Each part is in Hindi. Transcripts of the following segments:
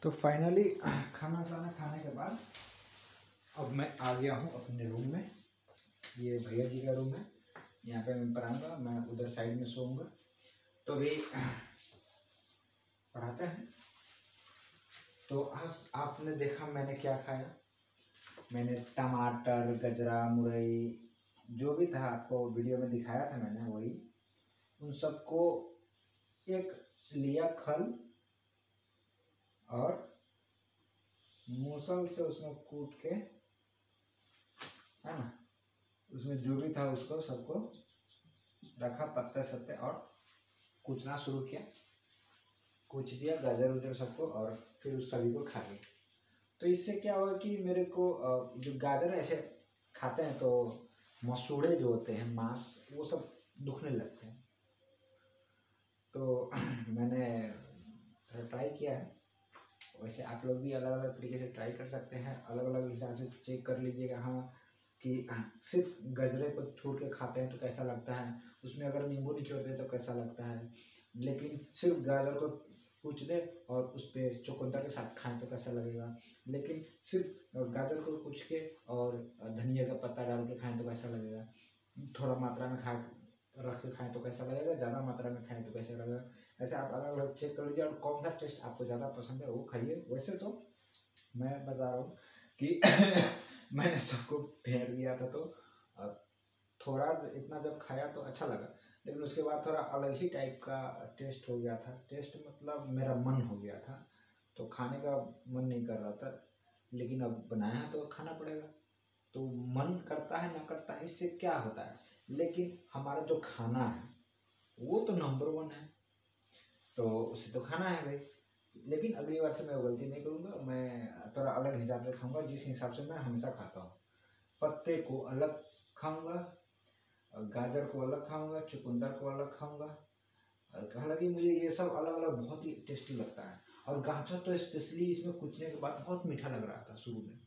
तो फाइनली खाना साना खाने के बाद अब मैं आ गया हूँ अपने रूम में। ये भैया जी का रूम है, यहाँ पे मैं पढ़ाऊँगा, मैं उधर साइड में सोऊंगा। तो अभी पढ़ाते हैं। तो आज आपने देखा मैंने क्या खाया। मैंने टमाटर, गजरा, मुरई, जो भी था आपको वीडियो में दिखाया था मैंने, वही उन सबको एक लिया खल और मूसल से उसमें कूट के, है ना, उसमें जो भी था उसको सबको रखा, पत्ते सत्ते, और कूचना शुरू किया। कूच दिया गाजर उजर सबको और फिर उस सभी को खा लिया। तो इससे क्या हुआ कि मेरे को जो गाजर ऐसे खाते हैं तो मसूड़े जो होते हैं, मांस, वो सब दुखने लगते हैं। तो मैंने थोड़ा ट्राई किया है। वैसे आप लोग भी अलग अलग तरीके से ट्राई कर सकते हैं, अलग अलग हिसाब से चेक कर लीजिएगा। हाँ कि सिर्फ गजरे को छोड़ के खाते हैं तो कैसा लगता है, उसमें अगर नींबू निचोड़ दे तो कैसा लगता है, लेकिन सिर्फ गाजर को कूच दे और उस पर चुकंदर के साथ खाएं तो कैसा लगेगा, लेकिन सिर्फ गाजर को कूच के और धनिया का पत्ता डाल के खाएं तो कैसा लगेगा, थोड़ा मात्रा में खा रख के खाएं तो कैसा लगेगा, ज़्यादा मात्रा में खाएं तो कैसा लगेगा। ऐसे आप अलग अलग चेक कर लीजिए और कौन सा टेस्ट आपको ज़्यादा पसंद है वो खाइए। वैसे तो मैं बता रहा हूँ कि मैंने सबको फेंक दिया था, तो थोड़ा इतना जब खाया तो अच्छा लगा, लेकिन उसके बाद थोड़ा अलग ही टाइप का टेस्ट हो गया था। टेस्ट मतलब मेरा मन हो गया था, तो खाने का मन नहीं कर रहा था, लेकिन अब बनाया है तो खाना पड़ेगा। तो मन करता है ना करता है, इससे क्या होता है, लेकिन हमारा जो खाना है वो तो नंबर 1 है, तो उसे तो खाना है भाई। लेकिन अगली बार से मैं वो गलती नहीं करूँगा, मैं थोड़ा अलग हिसाब से खाऊंगा, जिस हिसाब से मैं हमेशा खाता हूँ। पत्ते को अलग खाऊंगा, गाजर को अलग खाऊंगा, चुकंदर को अलग खाऊंगा। हालांकि मुझे ये सब अलग अलग बहुत ही टेस्टी लगता है। और गाजर तो स्पेशली इसमें कुचने के बाद बहुत मीठा लग रहा था शुरू में।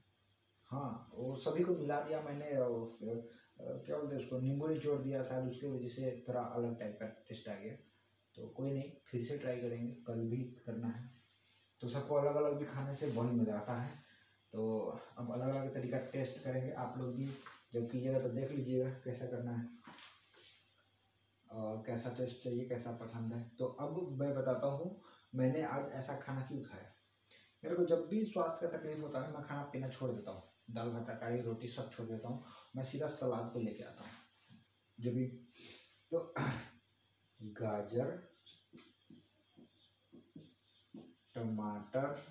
हाँ, वो सभी को मिला दिया मैंने, क्या बोलते हैं उसको, नींबू निचोड़ दिया, शायद उसके वजह से थोड़ा अलग टाइप का टेस्ट आ गया। तो कोई नहीं, फिर से ट्राई करेंगे, कल भी करना है। तो सबको अलग अलग भी खाने से बहुत मज़ा आता है। तो अब अलग अलग तरीका टेस्ट करेंगे, आप लोग भी जब कीजिएगा तो देख लीजिएगा कैसा करना है और कैसा टेस्ट चाहिए, कैसा पसंद है। तो अब मैं बताता हूँ मैंने आज ऐसा खाना क्यों खाया। मेरे को जब भी स्वास्थ्य का तकलीफ होता है मैं खाना पीना छोड़ देता हूँ, दाल भात तरकारी रोटी सब छोड़ देता हूँ, मैं सीधा सलाद को लेके आता हूँ जब भी। तो गाजर, टमाटर,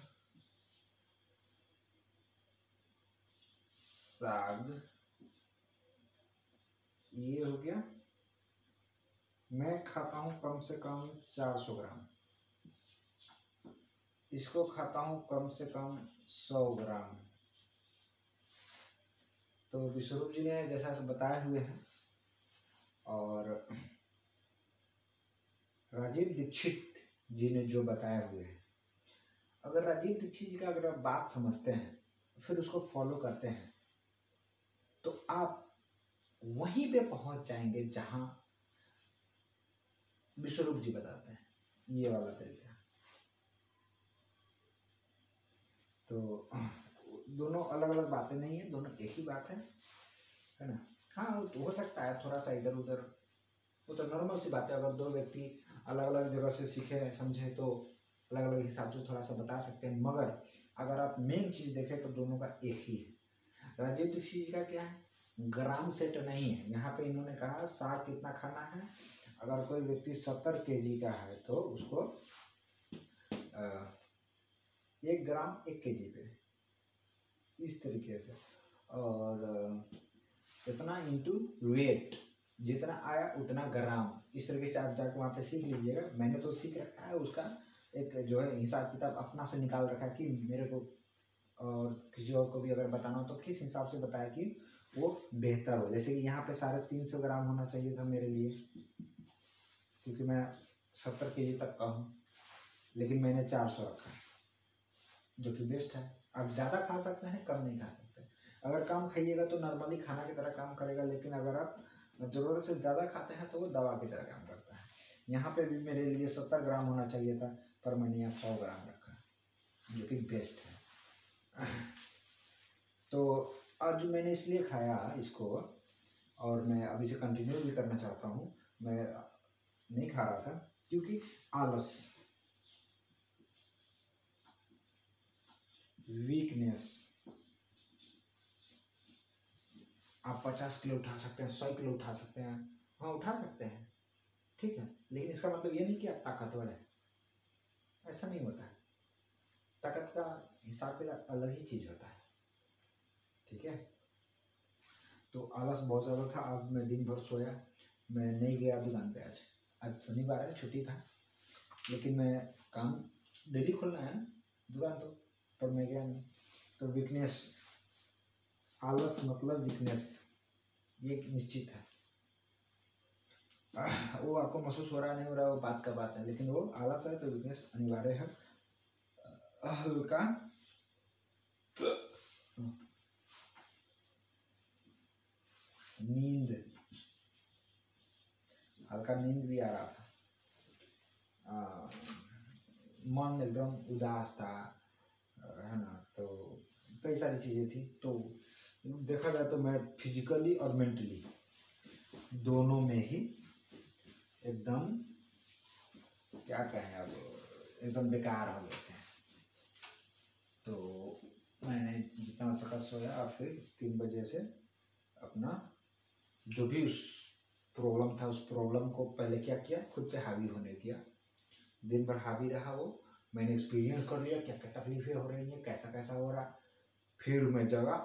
साग, ये हो गया। मैं खाता हूँ कम से कम 400 ग्राम, इसको खाता हूँ कम से कम 100 ग्राम। तो विश्वरूप जी ने जैसा बताए हुए हैं, और राजीव दीक्षित जी ने जो बताए हुए हैं, अगर राजीव दीक्षित जी का अगर आप बात समझते हैं फिर उसको फॉलो करते हैं तो आप वहीं पे पहुंच जाएंगे जहां विश्वरूप जी बताते हैं, ये वाला तरीका। तो दोनों अलग अलग बातें नहीं है, दोनों एक ही बात है ना। हाँ, तो हो सकता है थोड़ा सा इधर उधर, वो तो नॉर्मल सी बात है। अगर दो व्यक्ति अलग अलग जगह से सीखे समझे तो अलग अलग हिसाब से थोड़ा सा बता सकते हैं, मगर अगर आप मेन चीज़ देखें तो दोनों का एक ही है। राजीव दीक्षित जी का क्या है, ग्राम सेट नहीं है। यहाँ पे इन्होंने कहा साग कितना खाना है, अगर कोई व्यक्ति 70 kg का है तो उसको 1 ग्राम 1 kg पे, इस तरीके से, और इतना इंटू वेट, जितना आया उतना ग्राम, इस तरीके से आप जाकर वहाँ पे सीख लीजिएगा। मैंने तो सीख रखा है, उसका एक जो है हिसाब किताब अपना से निकाल रखा है कि मेरे को और किसी और को भी अगर बताना हो तो किस हिसाब से बताया कि वो बेहतर हो। जैसे कि यहाँ पे 350 ग्राम होना चाहिए था मेरे लिए, क्योंकि मैं 70 kg तक का हूँ, लेकिन मैंने 400 रखा, जो कि बेस्ट है। आप ज़्यादा खा सकते हैं, कम नहीं खा सकते। अगर कम खाइएगा तो नॉर्मली खाना की तरह काम करेगा, लेकिन अगर आप ज़रूरत से ज़्यादा खाते हैं तो वो दवा की तरह काम करता है। यहाँ पे भी मेरे लिए 70 ग्राम होना चाहिए था, पर मैंने यहाँ 100 ग्राम रखा, जो कि बेस्ट है। तो आज मैंने इसलिए खाया इसको, और मैं अभी से कंटिन्यू भी करना चाहता हूँ। मैं नहीं खा रहा था क्योंकि आलस, वीकनेस। आप 50 किलो उठा सकते हैं, 100 किलो उठा सकते हैं, हाँ उठा सकते हैं, ठीक है, लेकिन इसका मतलब ये नहीं कि आप ताकतवर है, ऐसा नहीं होता है। ताकत का हिसाब का अलग ही चीज होता है, ठीक है। तो आलस बहुत ज़्यादा था। आज मैं दिन भर सोया, मैं नहीं गया दुकान पे। आज शनिवार है, छुट्टी था, लेकिन मैं काम डेली खोलना है ना दुकान, तो पर मैं गया नहीं। तो वीकनेस, आलस मतलब वीकनेस, ये निश्चित है। वो आपको महसूस हो रहा नहीं हो रहा, वो बात का बात है, लेकिन वो आलस है तो वीकनेस अनिवार्य है। हल्का नींद, हल्का नींद भी आ रहा था, मन एकदम उदास था, है ना। तो कई सारी चीज़ें थी। तो देखा जाए तो मैं फिजिकली और मेंटली दोनों में ही एकदम, क्या कहें अब, एकदम बेकार हो गए थे। तो मैंने जितना हो सका सोया, और फिर 3 बजे से अपना जो भी उस प्रॉब्लम था, उस प्रॉब्लम को पहले क्या किया, खुद पे हावी होने दिया। दिन भर हावी रहा वो, मैंने एक्सपीरियंस कर लिया क्या क्या तकलीफें हो रही हैं, कैसा कैसा हो रहा। फिर मैं जगा,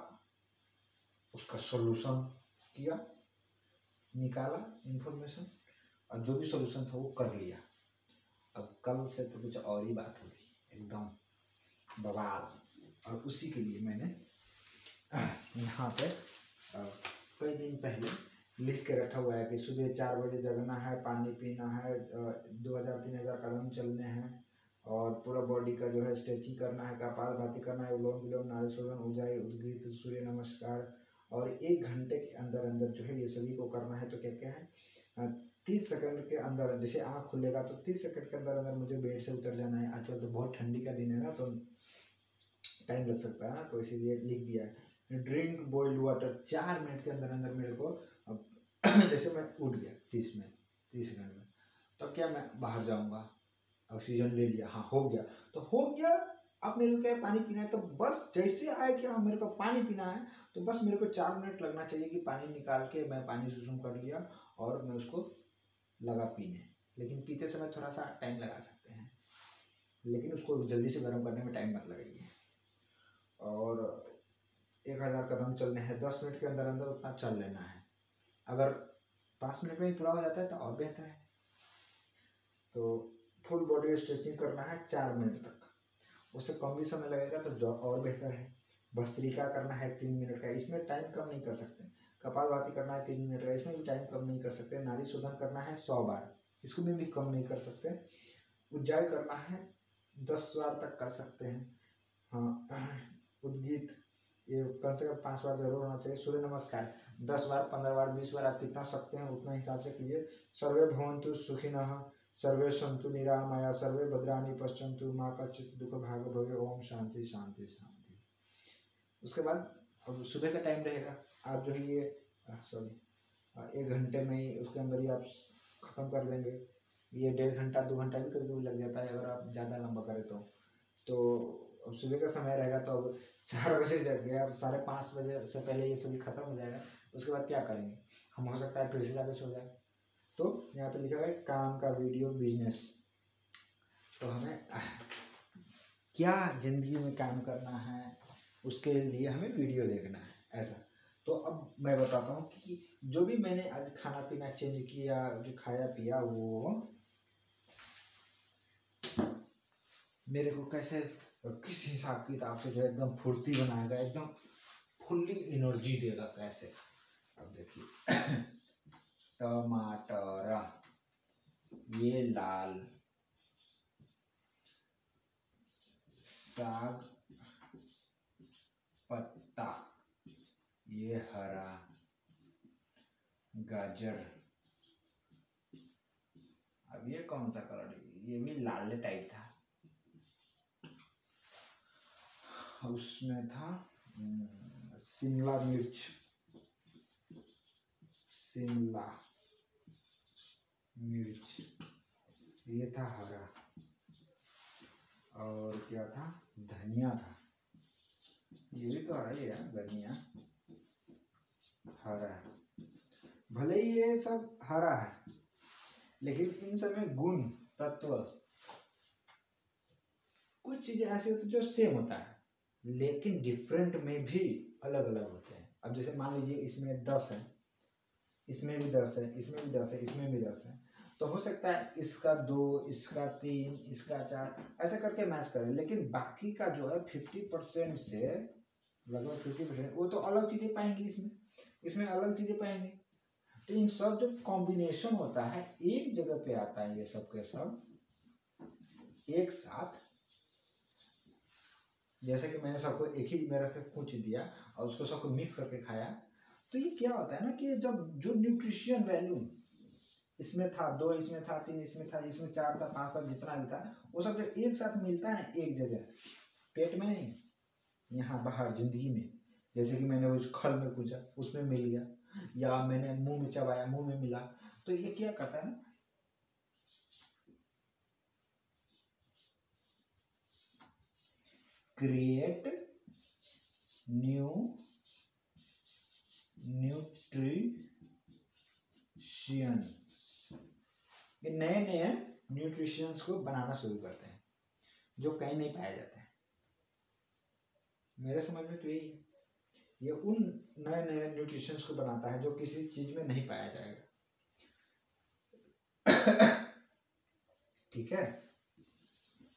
उसका सॉल्यूशन किया, निकाला इंफॉर्मेशन, और जो भी सॉल्यूशन था वो कर लिया। अब कल से तो कुछ और ही बात होगी, एकदम बवाल। और उसी के लिए मैंने यहाँ पे कई दिन पहले लिख के रखा हुआ है कि सुबह 4 बजे जगना है, पानी पीना है, 2000-3000 कदम चलने हैं, और पूरा बॉडी का जो है स्ट्रेचिंग करना है, कपालभाति करना है, उलोम विलोम, नाड़ी शोधन, ऊंचाई, उद्गीत, सूर्य नमस्कार, और 1 घंटे के अंदर अंदर जो है ये सभी को करना है। तो कहते हैं 30 सेकंड के अंदर, जैसे आँख खुलेगा तो 30 सेकंड के अंदर अंदर मुझे बेड से उतर जाना है। आजकल तो बहुत ठंडी का दिन है ना, तो टाइम लग सकता है ना, तो इसीलिए लिख दिया है। ड्रिंक बॉइल्ड वाटर 4 मिनट के अंदर अंदर मेरे को, जैसे मैं उठ गया 30 सेकंड में, तो क्या मैं बाहर जाऊंगा, ऑक्सीजन ले लिया, हाँ हो गया, तो हो गया। अब मेरे को क्या पानी पीना है, तो बस जैसे आए कि हाँ मेरे को पानी पीना है, तो बस मेरे को 4 मिनट लगना चाहिए कि पानी निकाल के मैं पानी सुसुम कर लिया और मैं उसको लगा पीने। लेकिन पीते समय थोड़ा सा टाइम लगा सकते हैं, लेकिन उसको जल्दी से गर्म करने में टाइम मत लगाइए। और 1000 कदम चलने हैं, 10 मिनट के अंदर अंदर उतना चल लेना है। अगर 5 मिनट में ही पूरा हो जाता है तो और बेहतर है। तो फुल बॉडी स्ट्रेचिंग करना है 4 मिनट तक, उससे कम भी समय लगेगा तो जो और बेहतर है। भस्त्रिका करना है 3 मिनट का, इसमें टाइम कम नहीं कर सकते। कपालभाति करना है 3 मिनट का, इसमें भी टाइम कम नहीं कर सकते। नाड़ी शोधन करना है 100 बार, इसको में भी कम नहीं कर सकते। उज्जाई करना है 10 बार तक कर सकते हैं, हाँ। उद्गीत ये कम से कम 5 बार जरूर होना चाहिए। सूर्य नमस्कार 10 बार, 15 बार, 20 बार, आप कितना सकते हैं उतना हिसाब से कीजिए। सर्वे भवन्तु सुखिनः, सर्वे सन्तु निरामया, सर्वे भद्राणि पश्यन्तु, मा कश्चित् दुःख भाग भवे। ओम शांति शांति शांति। उसके बाद अब सुबह का टाइम रहेगा, आप जो है ये सॉरी 1 घंटे में ही उसके अंदर ही आप ख़त्म कर देंगे। ये 1.5 घंटा 2 घंटा भी कभी कभी लग जाता है अगर आप ज़्यादा लंबा करें तो अब सुबह का समय रहेगा, तो अब 4 बजे जग गए, अब 5:30 बजे से पहले ये सभी खत्म हो जाएगा। उसके बाद क्या करेंगे हम, हो सकता है फिर से जाकर सो जाए। तो यहाँ पे लिखा है काम का वीडियो बिजनेस, तो हमें क्या जिंदगी में काम करना है उसके लिए हमें वीडियो देखना है, ऐसा। तो अब मैं बताता हूँ कि जो भी मैंने आज खाना पीना चेंज किया, जो खाया पिया, वो मेरे को कैसे, किस हिसाब किताब से जो एकदम फुर्ती बनाएगा, एकदम फुल्ली एनर्जी देगा कैसे। अब देखिए टमाटर, ये लाल, साग पत्ता, ये हरा, गाजर, अब ये कौन सा कलर, ये भी लाल टाइप था, उसमें था शिमला मिर्च, शिमला मिर्च ये था हरा, और क्या था, धनिया था, ये भी तो हरा ही है, धनिया हरा है। भले ही ये सब हरा है लेकिन इन सब में गुण तत्व कुछ चीजें ऐसी होती है जो सेम होता है लेकिन डिफरेंट में भी अलग अलग होते हैं। अब जैसे मान लीजिए इसमें 10 है, इसमें भी 10 है, इसमें भी 10 है, इसमें भी 10 है, तो हो सकता है इसका 2, इसका 3, इसका 4 ऐसे करके मैच करें, लेकिन बाकी का जो है 50% से लगभग 50% वो तो अलग चीजें पाएंगे, इसमें अलग चीजें पाएंगे। तो इन सब जो कॉम्बिनेशन होता है एक जगह पे आता है, ये सब के सब एक साथ। जैसे कि मैंने सबको एक ही में रख के कुछ दिया और उसको सबको मिक्स करके खाया, तो ये क्या होता है ना कि जब जो न्यूट्रिशन वैल्यू इसमें था 2, इसमें था 3, इसमें था, इसमें 4 था, 5 था, जितना भी था वो सब जब एक साथ मिलता है ना एक जगह, पेट में नहीं, यहाँ बाहर जिंदगी में, जैसे कि मैंने उस खल में कूचा उसमें मिल गया, या मैंने मुंह में चबाया मुंह में मिला, तो ये क्या करता है ना, क्रिएट न्यू न्यूट्रिशन, ये नए नए न्यूट्रिशंस को बनाना शुरू करते हैं जो कहीं नहीं पाए जाते हैं। मेरे समझ में तो यही है, ये उन नए नए न्यूट्रिशंस को बनाता है जो किसी चीज में नहीं पाया जाएगा। ठीक है,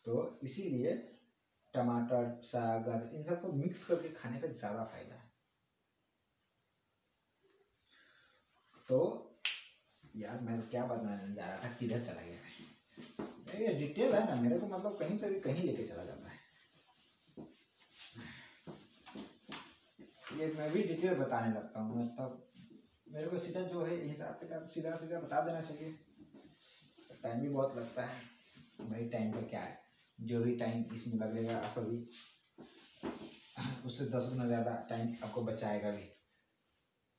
तो इसीलिए टमाटर, सागर इन सबको मिक्स करके खाने का ज्यादा फायदा है। तो यार मैं क्या बताने जा रहा था, किधर चला गया मैं, ये डिटेल है ना मेरे को, मतलब कहीं से भी कहीं लेके चला जाता है। ये मैं भी डिटेल बताने लगता हूँ, मतलब मेरे को सीधा जो है हिसाब किताब सीधा सीधा बता देना चाहिए। टाइम भी बहुत लगता है भाई, टाइम का क्या है, जो भी टाइम इसमें लगेगा असल ही उससे 10 गुना ज़्यादा टाइम आपको बचाएगा भी,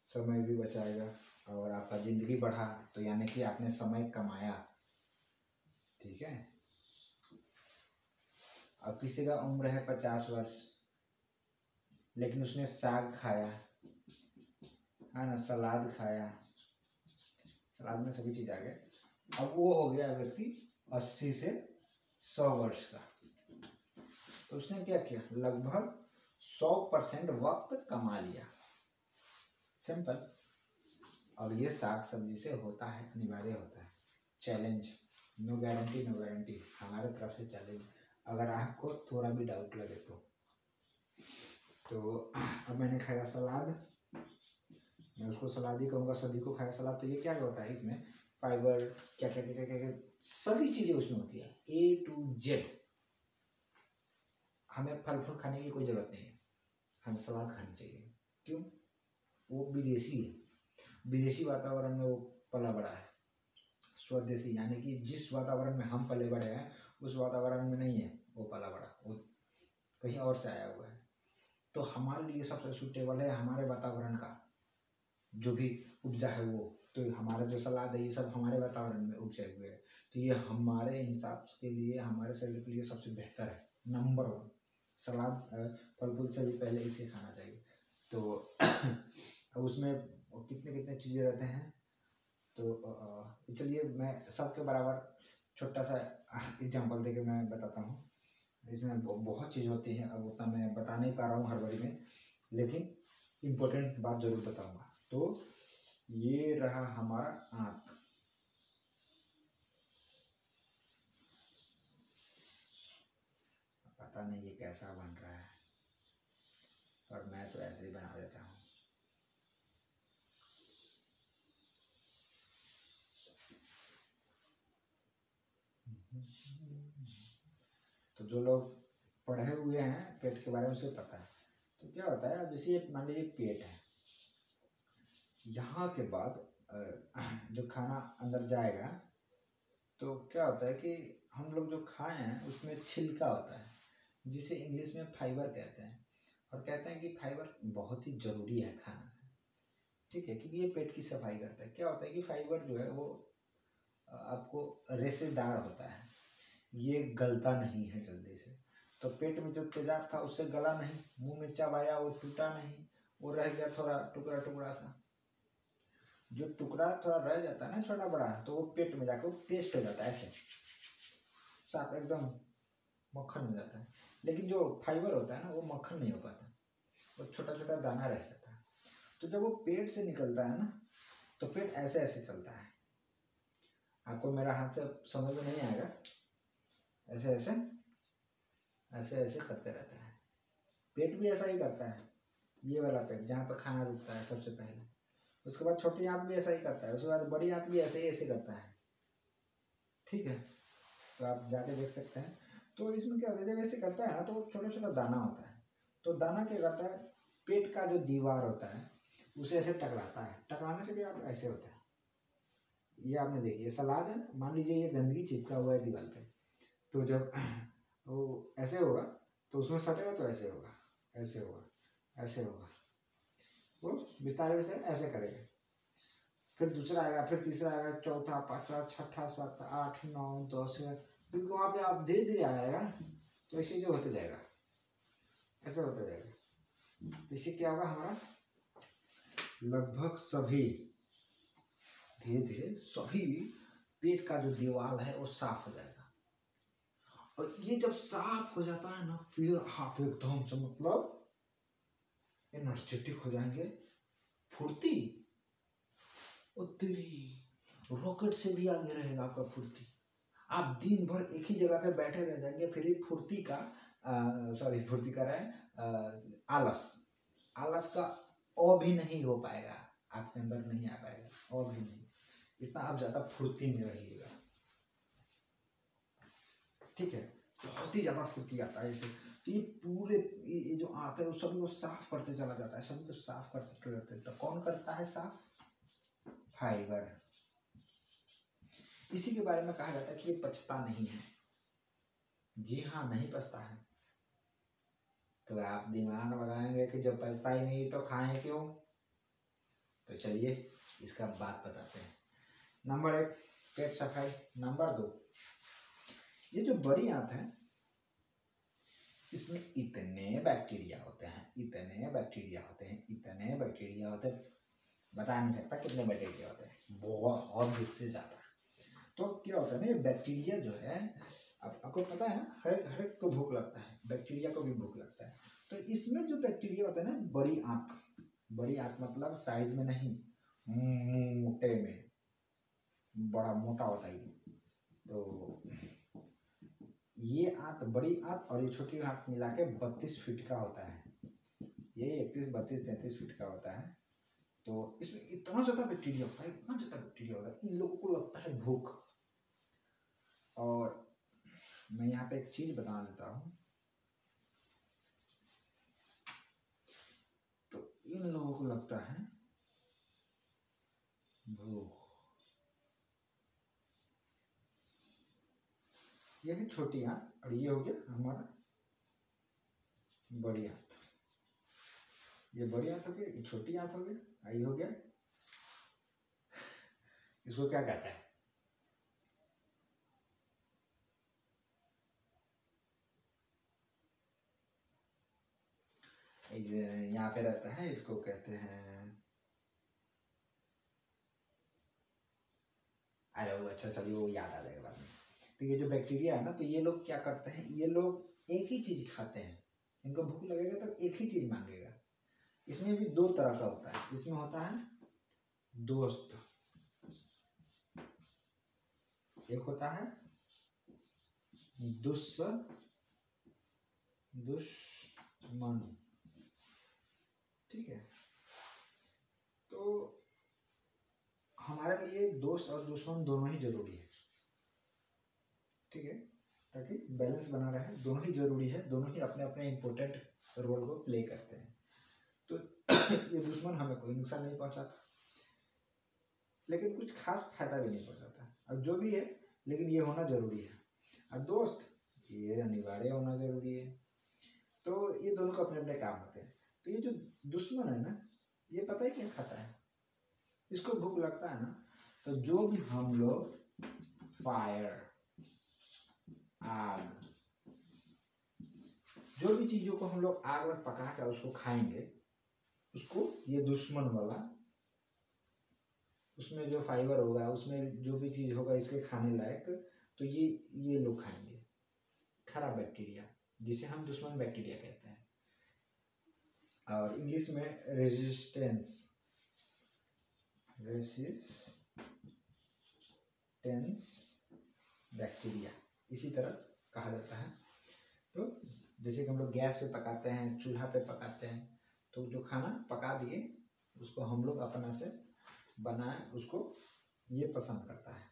समय भी बचाएगा, और आपका ज़िंदगी बढ़ा तो यानी कि आपने समय कमाया। ठीक है, अब किसी का उम्र है 50 वर्ष लेकिन उसने साग खाया है ना, सलाद खाया, सलाद में सभी चीज़ आ गए, अब वो हो गया व्यक्ति 80 से 100 वर्ष का, तो उसने क्या किया, लगभग 100% वक्त कमा लिया। सिंपल। और ये साग सब्जी से होता है, अनिवार्य होता है। Challenge, no guarantee, no guarantee, हमारे तरफ से चैलेंज, अगर आपको थोड़ा भी डाउट लगे तो अब मैंने खाया सलाद, मैं उसको सलाद ही कहूँगा, सभी को खाया सलाद। तो ये क्या होता है, इसमें फाइबर क्या क्या क्या क्या क्या सभी चीज़ें उसमें होती है, A to Z। हमें फल फूल खाने की कोई ज़रूरत नहीं है, हमें सलाद खानी चाहिए। क्यों? वो विदेशी है, विदेशी वातावरण में वो पला बड़ा है। स्वदेशी यानी कि जिस वातावरण में हम पले बड़े हैं उस वातावरण में नहीं है वो पला बड़ा, वो कहीं और से आया हुआ है। तो हमारे लिए सबसे सूटेबल है हमारे वातावरण का जो भी उपजा है वो, तो हमारा जो सलाद है ये सब हमारे वातावरण में उपजाए हुए है, तो ये हमारे हिसाब के लिए, हमारे शरीर के लिए सबसे बेहतर है, नंबर 1। सलाद फल फूल से भी पहले इसे खाना चाहिए। तो अब उसमें कितने कितने चीज़ें रहते हैं, तो चलिए मैं सबके बराबर छोटा सा एग्जांपल देके मैं बताता हूँ। इसमें बहुत चीज़ होती है, अब उतना मैं बता नहीं पा रहा हूँ हड़बड़ी में, लेकिन इम्पोर्टेंट बात जरूर बताऊँगा। तो ये रहा हमारा आँत, पता नहीं ये कैसा बन रहा है, पर मैं तो ऐसे ही बना देता हूँ। तो जो लोग पढ़े हुए हैं पेट के बारे में उसे पता है। तो क्या होता है, अब जैसे मान लीजिए पेट है, यहाँ के बाद जो खाना अंदर जाएगा तो क्या होता है कि हम लोग जो खाए हैं उसमें छिलका होता है, जिसे इंग्लिश में फाइबर कहते हैं। और कहते हैं कि फाइबर बहुत ही ज़रूरी है खाना, ठीक है, क्योंकि ये पेट की सफाई करता है। क्या होता है कि फाइबर जो है वो आपको रेशेदार होता है, ये गलता नहीं है जल्दी से। तो पेट में जो तेजाब था उससे गला नहीं, मुंह में चबाया वो टूटा नहीं, वो रह गया थोड़ा टुकड़ा टुकड़ा सा। जो टुकड़ा थोड़ा रह जाता है ना छोटा बड़ा, तो वो पेट में जाकर वो पेस्ट हो जाता है, ऐसे साफ एकदम मक्खन हो जाता है। लेकिन जो फाइबर होता है ना वो मक्खन नहीं हो पाता, वो छोटा छोटा दाना रह जाता है। तो जब वो पेट से निकलता है ना तो पेट ऐसे ऐसे चलता है। आपको मेरा हाथ से समझ में नहीं आएगा, ऐसे ऐसे ऐसे ऐसे करते रहता है। पेट भी ऐसा ही करता है, ये वाला पेट जहाँ पर खाना रुकता है सबसे पहले। उसके बाद छोटी आंत भी ऐसा ही करता है, उसके बाद बड़ी आंत भी ऐसे ही ऐसे करता है, ठीक है। तो आप जाके देख सकते हैं। तो इसमें क्या होता है, जब ऐसे करता है ना तो छोटा छोटा दाना होता है। तो दाना क्या करता है, पेट का जो दीवार होता है उसे ऐसे टकराता है। टकराने से क्या होता है, ऐसे होता है। ये आपने देखिए सलाद है ना, मान लीजिए ये गंदगी चिपका हुआ है दीवार पे, तो जब वो ऐसे होगा तो उसमें सटेगा तो ऐसे होगा, ऐसे होगा, ऐसे होगा, वो विस्तार विस्तार ऐसे करेगा। फिर दूसरा आएगा, फिर तीसरा आएगा, चौथा, पांचवा, छठा, सात, 8, 9, 10, फिर वहाँ पे आप धीरे धीरे आएगा ना तो ऐसे जो होते जाएगा, ऐसे होता जाएगा। तो इससे क्या होगा, हमारा लगभग सभी धीरे धीरे सभी पेट का जो दीवार है वो साफ हो जाएगा। और ये जब साफ हो जाता है ना फिर आप एकदम से मतलब एनर्जेटिक हो जाएंगे, फुर्ती, तेरी रॉकेट से भी आगे रहेगा आपका फुर्ती। आप दिन भर एक ही जगह पे बैठे रह जाएंगे, फिर भी फुर्ती का फुर्ती कर रहे हैं, आलस का और भी नहीं हो पाएगा, आपके अंदर नहीं आ पाएगा, और भी नहीं, इतना आप ज्यादा फुर्ती में रहिएगा, ठीक है। बहुत ही ज्यादा फुर्ती आता है इसे। तो ये पूरे ये जो आता है वो सभी को साफ करते चला जाता है, सभी को साफ करते चला जाता है। तो कौन करता है साफ, फाइबर। इसी के बारे में कहा जाता है कि ये पचता नहीं है। जी हाँ, नहीं पचता है। तो आप दिमाग लगाएंगे कि जब पचता ही नहीं तो खाएं क्यों। तो चलिए इसका बात बताते हैं। नंबर 1 पेट सफाई। नंबर 2 ये जो बड़ी आंत है इसमें इतने बैक्टीरिया होते हैं, इतने बैक्टीरिया होते हैं, इतने बैक्टीरिया होते हैं, बता नहीं सकता कितने बैक्टीरिया होते हैं, बहुत इससे ज्यादा। तो क्या होता है ना, ये बैक्टीरिया जो है, आपको पता है ना, हर एक को भूख लगता है, बैक्टीरिया को भी भूख लगता है। तो इसमें जो बैक्टीरिया होता है ना, बड़ी आंत मतलब साइज में नहीं, मोटे में, बड़ा मोटा होता है। तो ये आंत, बड़ी आंत और ये छोटी आंत मिला के 32 फीट का होता है। ये 31, 32, 33 फीट का होता है। तो इसमें इतना ज्यादा बैक्टीरिया होता है, इतना ज्यादा बैक्टीरिया होता है, इन लोगों को लगता है भूख। और मैं यहाँ पे एक चीज बता देता हूँ, तो इन लोगों को लगता है भूख। ये है छोटी आंत और ये हो गया हमारा बड़ी आंत। ये बड़ी आंत हो गया, ये छोटी आंत हो गया, ये हो गया, इसको क्या कहता है, यहाँ पे रहता है, इसको कहते हैं, अरे वो अच्छा चलिए वो याद आ जाएगा बाद में। तो ये जो बैक्टीरिया है ना, तो ये लोग क्या करते हैं, ये लोग एक ही चीज खाते हैं, इनको भूख लगेगा तो एक ही चीज मांगेगा। इसमें भी 2 तरह का होता है, इसमें होता है दोस्त, एक होता है दुश्मन, ठीक है। तो हमारे लिए दोस्त और दुश्मन दोनों ही जरूरी है, ठीक है, ताकि बैलेंस बना रहे। दोनों ही जरूरी है, दोनों ही अपने अपने इम्पोर्टेंट रोल को प्ले करते हैं। तो ये दुश्मन हमें कोई नुकसान नहीं पहुंचाता, लेकिन कुछ खास फायदा भी नहीं पहुंचाता। अब जो भी है, लेकिन ये होना जरूरी है। और दोस्त ये अनिवार्य होना जरूरी है, तो ये दोनों को अपने अपने काम होते हैं। तो ये जो दुश्मन है ना, ये पता है क्या खाता है, इसको भूख लगता है ना, तो जो भी हम लोग फायर, आग, जो भी चीजों को हम लोग आग में पका कर उसको खाएंगे, उसको ये दुश्मन वाला, उसमें जो फाइबर होगा, उसमें जो भी चीज होगा इसके खाने लायक, तो ये लोग खाएंगे, खराब बैक्टीरिया, जिसे हम दुश्मन बैक्टीरिया कहते हैं। और इंग्लिश में रेजिस्टेंस बैक्टीरिया इसी तरह कहा जाता है। तो जैसे कि हम लोग गैस पे पकाते हैं, चूल्हा पे पकाते हैं, तो जो खाना पका दिए उसको हम लोग अपना से बनाए, उसको ये पसंद करता है।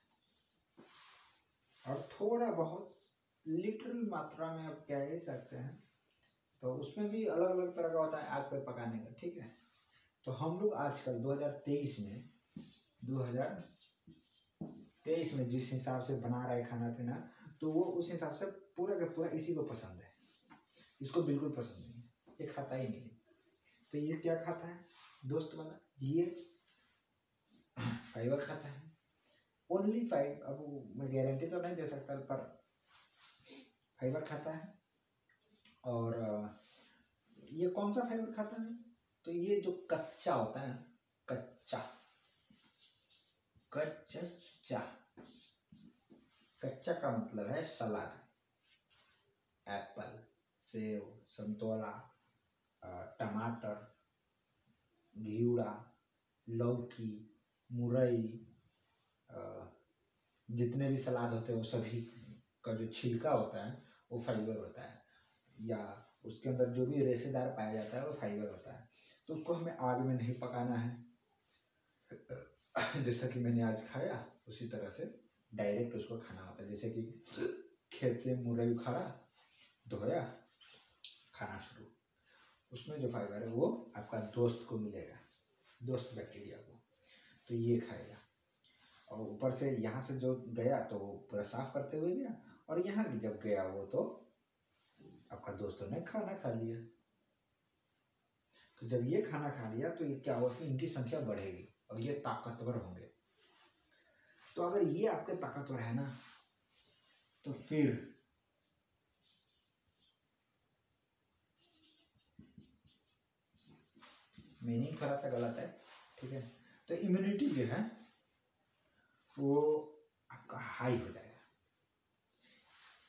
और थोड़ा बहुत लिटरल मात्रा में आप कह ही सकते हैं, तो उसमें भी अलग अलग तरह का होता है आग पे पकाने का, ठीक है। तो हम लोग आजकल 2023 में जिस हिसाब से बना रहे खाना पीना, तो वो उस हिसाब से पूरा का पूरा इसी को पसंद है, इसको बिल्कुल पसंद नहीं, ये खाता ही नहीं। तो ये क्या खाता है दोस्त वाला, ये फाइबर खाता है, ओनली 5, अब मैं गारंटी तो नहीं दे सकता, पर फाइबर खाता है। और ये कौन सा फाइबर खाता है, तो ये जो कच्चा होता है, कच्चा का मतलब है सलाद, एप्पल, सेब, संतोला, टमाटर, घिउड़ा, लौकी, मुरई, जितने भी सलाद होते हैं वो सभी का जो छिलका होता है वो फाइबर होता है, या उसके अंदर जो भी रेशेदार पाया जाता है वो फाइबर होता है। तो उसको हमें आग में नहीं पकाना है, जैसा कि मैंने आज खाया उसी तरह से डायरेक्ट उसको खाना होता है। जैसे कि खेत से मुरई उखाड़ा, धोया, खाना शुरू, उसमें जो फाइबर है वो आपका दोस्त को मिलेगा, दोस्त बैक्टीरिया को, तो ये खाएगा। और ऊपर से यहाँ से जो गया तो वो पूरा साफ करते हुए गया, और यहाँ जब गया वो तो आपका दोस्तों ने खाना खा लिया। तो जब ये खाना खा लिया तो ये क्या होगा कि इनकी संख्या बढ़ेगी और ये ताकतवर होंगे। तो अगर ये आपके ताकतवर है ना, तो फिर मीनिंग थोड़ा सा गलत है, ठीक है। तो इम्यूनिटी जो है वो आपका हाई हो जाएगा।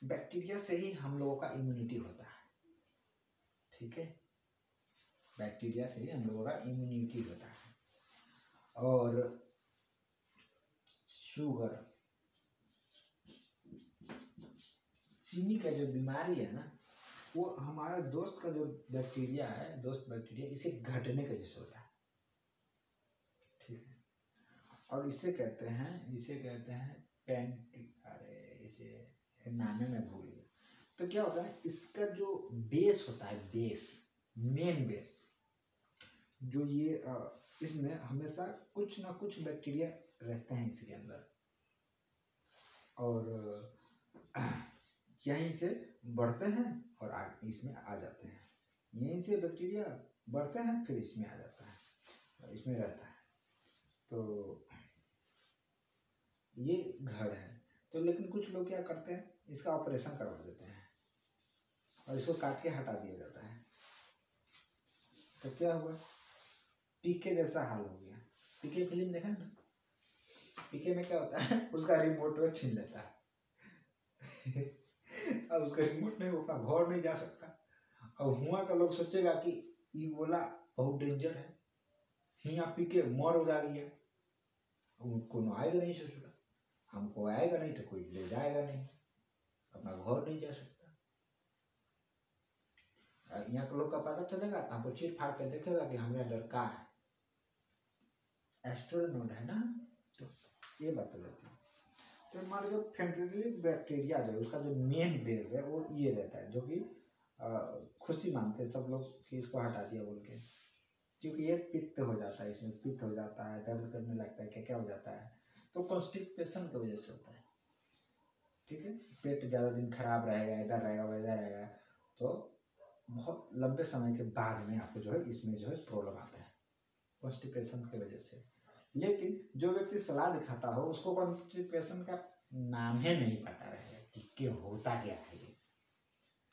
बैक्टीरिया से ही हम लोगों का इम्यूनिटी होता है, ठीक है, बैक्टीरिया से ही हम लोगों का इम्यूनिटी होता है। और शुगर, चीनी का जो बीमारी है ना, वो हमारा दोस्त का जो बैक्टीरिया है, दोस्त बैक्टीरिया, इसे घटने का जैसे होता है, ठीक है। और इसे कहते हैं इसे नामे में भूल गया। तो क्या होता है, इसका जो बेस होता है, मेन बेस, जो ये इसमें हमेशा कुछ ना कुछ बैक्टीरिया रहते हैं इसके अंदर, और यहीं से बढ़ते हैं और आगे इसमें आ जाते हैं। यहीं से बैक्टीरिया बढ़ते हैं फिर इसमें आ जाता है, इसमें रहता है। तो ये घड़ है। तो लेकिन कुछ लोग क्या करते हैं, इसका ऑपरेशन करवा देते हैं और इसको काट के हटा दिया जाता है। तो क्या हुआ, पीके जैसा हाल हो गया। पीके फिल्म देखा ना, पीके में क्या होता है, उसका रिमोट वो छीन लेता है अब उसका रिमोट नहीं, वो अपना घर नहीं जा सकता। अब हुआ का लोग सोचेगा कि ये बोला बहुत डेंजर है, यहाँ पीके मर उड़ा लिया, उनको आएगा नहीं ससुरा, हमको आएगा नहीं तो कोई ले जाएगा नहीं, अपना घर नहीं जा सकता। यहाँ के लोग का पता चलेगा तो हमको चीर फाड़ कर देखेगा कि हमें अंदर का है, एस्ट्रोनोड है ना, तो ये बात रहती है। तो हमारे जो फेंट्रिलिक बैक्टीरिया जो है उसका जो मेन बेस है वो ये रहता है, जो कि खुशी मानते हैं सब लोग कि इसको हटा दिया बोल के, क्योंकि ये पित्त हो जाता है, इसमें पित्त हो जाता है, दर्द करने लगता है, क्या क्या हो जाता है, तो कॉन्स्टिपेशन की वजह से होता है, ठीक है। पेट ज़्यादा दिन खराब रहेगा, इधर रहेगा वैधर रहेगा, तो बहुत लंबे समय के बाद में आपको जो है इसमें जो है प्रॉब्लम आता है कॉन्स्टिपेशन की वजह से। लेकिन जो व्यक्ति सलाद खाता हो उसको कॉन्स्टिपेशन का नाम ही नहीं पता रहेगा कि होता क्या है ये।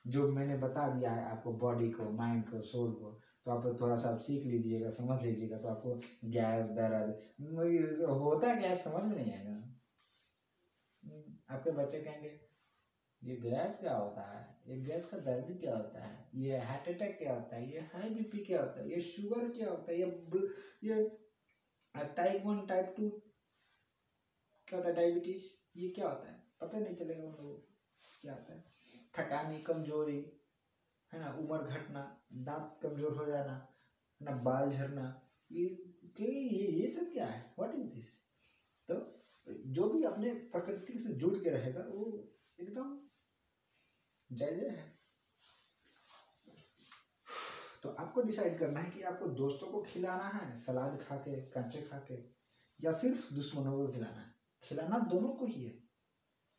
जो मैंने बता दिया है आपको, बॉडी को, माइंड को, सोल को, तो आप थोड़ा सा आप सीख लीजिएगा, समझ लीजिएगा, तो आपको गैस, दर्द होता है, गैस समझ में नहीं आएगा। आपके बच्चे कहेंगे ये गैस क्या होता है, ये गैस का दर्द क्या होता है, ये हार्ट अटैक क्या होता है, ये हाई बीपी क्या होता है, ये शुगर क्या होता है, ये टाइप 1 टाइप 2 क्या होता है, डायबिटीज, ये क्या होता है, पता नहीं चलेगा उन लोगों क्या होता है। थकानी, कमजोरी है ना, उम्र घटना, दांत कमजोर हो जाना है ना, बाल झड़ना, ये सब क्या है, व्हाट इज दिस। तो जो भी अपने प्रकृति से जुड़ के रहेगा वो एकदम जय है। तो आपको डिसाइड करना है कि आपको दोस्तों को खिलाना है सलाद खा के, कांचे खा के, या सिर्फ दुश्मनों को खिलाना है। खिलाना दोनों को ही है,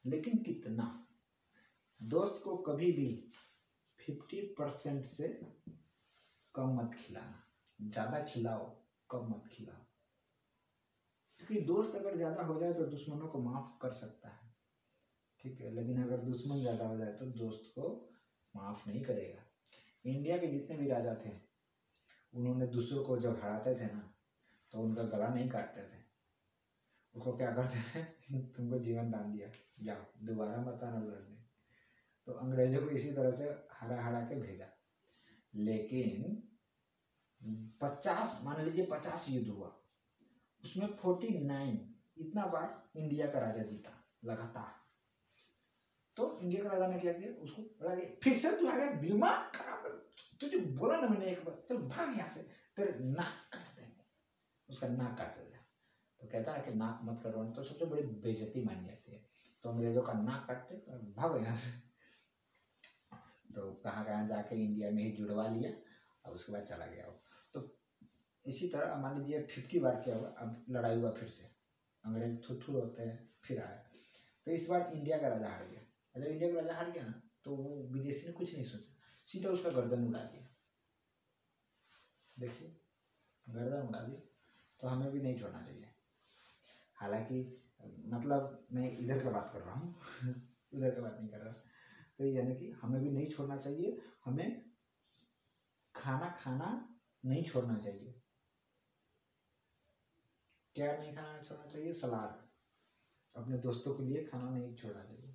लेकिन कितना। दोस्त को कभी भी 50% से कम मत खिलाना, ज्यादा खिलाओ, कम मत खिलाओ। क्योंकि दोस्त अगर ज्यादा हो जाए तो दुश्मनों को माफ कर सकता है, ठीक है, लेकिन अगर दुश्मन ज्यादा हो जाए तो दोस्त को माफ नहीं करेगा। इंडिया के जितने भी राजा थे उन्होंने दूसरों को जब हराते थे ना तो उनका गला नहीं काटते थे, उसको क्या करते थे तुमको जीवन दान दिया, जाओ दोबारा मत आना लड़ने। तो अंग्रेजों को इसी तरह से हरा हरा के भेजा। लेकिन 50 मान लीजिए 50 युद्ध हुआ, उसमें 49 इतना बार इंडिया का राजा जीता लगातार। तो इंडिया का राजा ने क्या किया, उसको फिर से तू आ गया, दिमाग खराब, तुझे बोला ना मैंने एक बार, चल भाग यहाँ से, तेरे नाक काट देंगे। उसका नाक काट दिया। तो कहता है कि नाक मत कटवाना, तो सबसे बड़ी बेइज्जती मानी जाती है। तो अंग्रेजों का नाक काटते भागो यहाँ से। तो कहाँ कहाँ जाके इंडिया में ही जुड़वा लिया और उसके बाद चला गया वो। तो इसी तरह मान लीजिए 50 बार क्या हुआ, अब लड़ाई हुआ फिर से, अंग्रेज थुथुर होते हैं, फिर आया। तो इस बार इंडिया का राजा हार गया। जब इंडिया का राजा हार गया ना तो वो विदेशी ने कुछ नहीं सोचा, सीधा उसका गर्दन उड़ा दिया। देखिए गर्दन उड़ा दी। तो हमें भी नहीं छोड़ना चाहिए। हालांकि मतलब मैं इधर का बात कर रहा हूँ उधर का बात नहीं कर रहा। तो यानी कि हमें भी नहीं छोड़ना चाहिए, हमें खाना नहीं छोड़ना चाहिए। क्या नहीं खाना छोड़ना चाहिए, सलाद। अपने दोस्तों के लिए खाना नहीं छोड़ना चाहिए,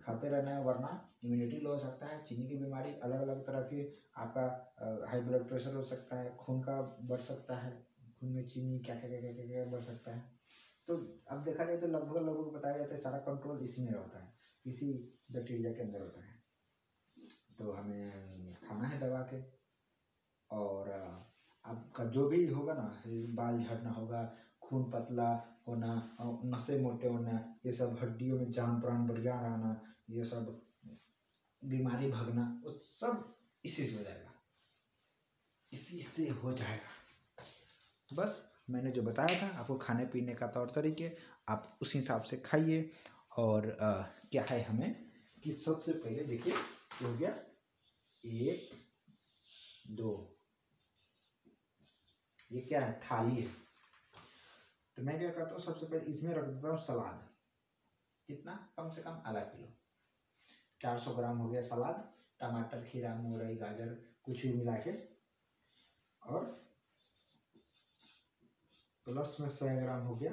खाते रहना है, वरना इम्यूनिटी लो हो सकता है, चीनी की बीमारी, अलग अलग तरह की, आपका हाई ब्लड प्रेशर हो सकता है, खून का बढ़ सकता है, खून में चीनी क्या क्या क्या क्या क्या क्या बढ़ सकता है। तो अब देखा जाए तो लगभग लोगों को बताया जाता है सारा कंट्रोल इसी में होता है, इसी बैक्टीरिया के अंदर होता है। तो हमें खाना है दबा के, और आपका जो भी होगा ना, बाल झड़ना होगा, खून पतला होना, नसें मोटे होना, ये सब हड्डियों में जान प्राण बढ़िया रहना, ये सब बीमारी भगना, वो सब इसी से हो जाएगा, इसी से हो जाएगा। बस मैंने जो बताया था आपको खाने पीने का तौर तरीके, आप उस हिसाब से खाइए। और क्या है हमें कि सबसे पहले देखिए हो गया 1 2, ये क्या है, थाली है। तो मैं क्या करता हूँ, सबसे पहले इसमें रख देता हूँ सलाद। कितना, कम से कम आधा किलो, 400 ग्राम हो गया सलाद, टमाटर, खीरा, मूरई, गाजर कुछ भी मिला के, और प्लस में 100 ग्राम हो गया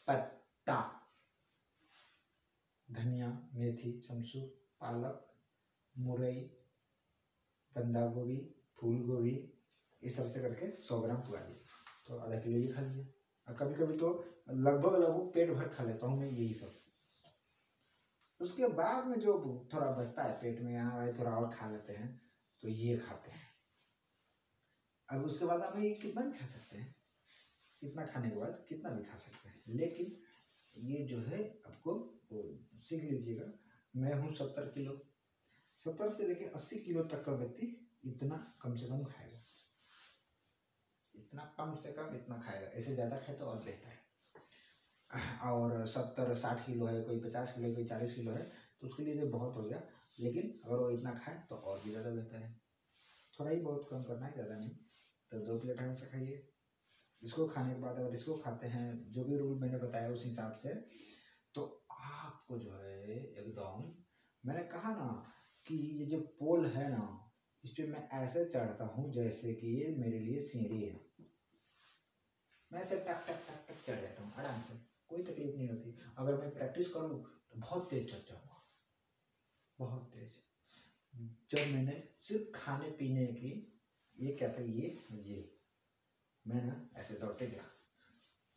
पत्ता, धनिया, मेथी, चमचू, पालक, मुरई, बंदा गोभी, फूल गोभी, इस तरह से करके 100 ग्राम पुआ दिया। तो आधा किलो ये खा लिया। और कभी कभी तो लगभग पेट भर खा लेता हूँ मैं यही सब। उसके बाद में जो थोड़ा बचता है पेट में, यहाँ थोड़ा और खा लेते हैं, तो ये खाते हैं। अब उसके बाद हम ये कितना भी खा सकते हैं, इतना खाने के बाद कितना भी खा सकते हैं। लेकिन ये जो है आपको सीख लीजिएगा। मैं हूँ 70 किलो, 70 से लेके 80 किलो तक का व्यक्ति इतना कम से कम खाएगा, इतना कम से कम इतना खाएगा। ऐसे ज़्यादा खाए तो और बेहतर है। और 70-60 किलो है, कोई 50 किलो है, कोई 40 किलो है, तो उसके लिए तो बहुत हो गया। लेकिन अगर वो इतना खाए तो और भी ज़्यादा बेहतर है। थोड़ा ही बहुत कम करना है, ज़्यादा नहीं। तो 2 प्लेट हमेशा खाइए। इसको खाने के बाद अगर इसको खाते हैं, जो भी रूल मैंने बताया उस हिसाब से, तो आपको जो है एकदम, मैंने कहा ना कि ये जो पोल है ना, इस पे मैं ऐसे चढ़ता हूँ जैसे कि ये मेरे लिए सीढ़ी है। मैं ऐसे टक टक टक टक चढ़ जाता हूँ आराम से, कोई तकलीफ नहीं होती। अगर मैं प्रैक्टिस करूँ तो बहुत तेज चढ़ जाऊँगा, बहुत तेज। जब मैंने सिर्फ खाने पीने की, ये क्या था, ये मैं ना ऐसे दौड़ते गया,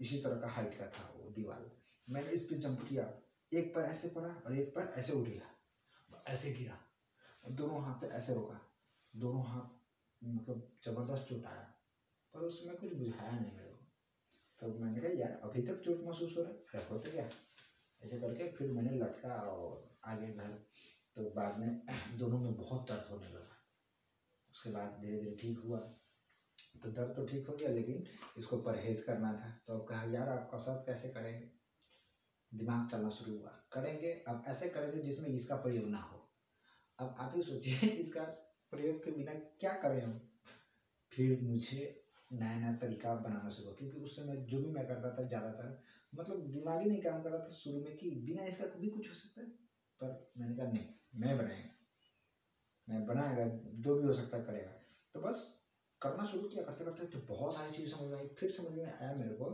इसी तरह का हाइट का था वो दीवार। मैंने इस पे जंप किया, एक पैर ऐसे पड़ा और एक पैर ऐसे उठ गया, ऐसे गिरा, दोनों हाथ से ऐसे रोका, दोनों हाथ मतलब जबरदस्त चोट आया, पर उसमें कुछ बुझाया नहीं मेरे को। तो मैंने कहा यार अभी तक चोट महसूस हो रहा है, रखो तो क्या, ऐसे करके फिर मैंने लटका और आगे घर। तो बाद में दोनों में बहुत दर्द होने लगा। उसके बाद धीरे धीरे ठीक हुआ। तो दर्द तो ठीक हो गया, लेकिन इसको परहेज करना था। तो अब कहा यार आप कसरत कैसे करेंगे, दिमाग चलना शुरू हुआ, करेंगे अब ऐसे करेंगे जिसमें इसका प्रयोग ना हो। अब आप ही सोचिए इसका प्रयोग के बिना क्या करें हम। फिर मुझे नया नया तरीका बनाना शुरू, क्योंकि उस समय जो भी मैं करता था ज़्यादातर मतलब दिमाग ही नहीं काम कर रहा था शुरू में कि बिना इसका कभी कुछ हो सकता है। पर मैंने कहा नहीं, मैं बनाएगा, जो भी हो सकता है करेगा। तो बस करना शुरू किया, करते करते तो बहुत सारी चीज़ समझ में आई। फिर समझ में आया मेरे को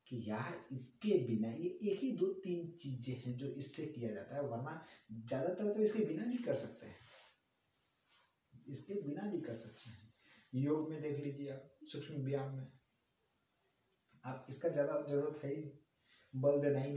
कि यार इसके बिना, ये एक ही 2-3 चीजें हैं जो इससे किया जाता है, वरना ज्यादातर तो इसके बिना भी कर सकते हैं, इसके बिना भी कर सकते हैं। योग में देख लीजिए आप, सूक्ष्म व्यायाम में, आप इसका ज्यादा जरूरत है ही, बल देना ही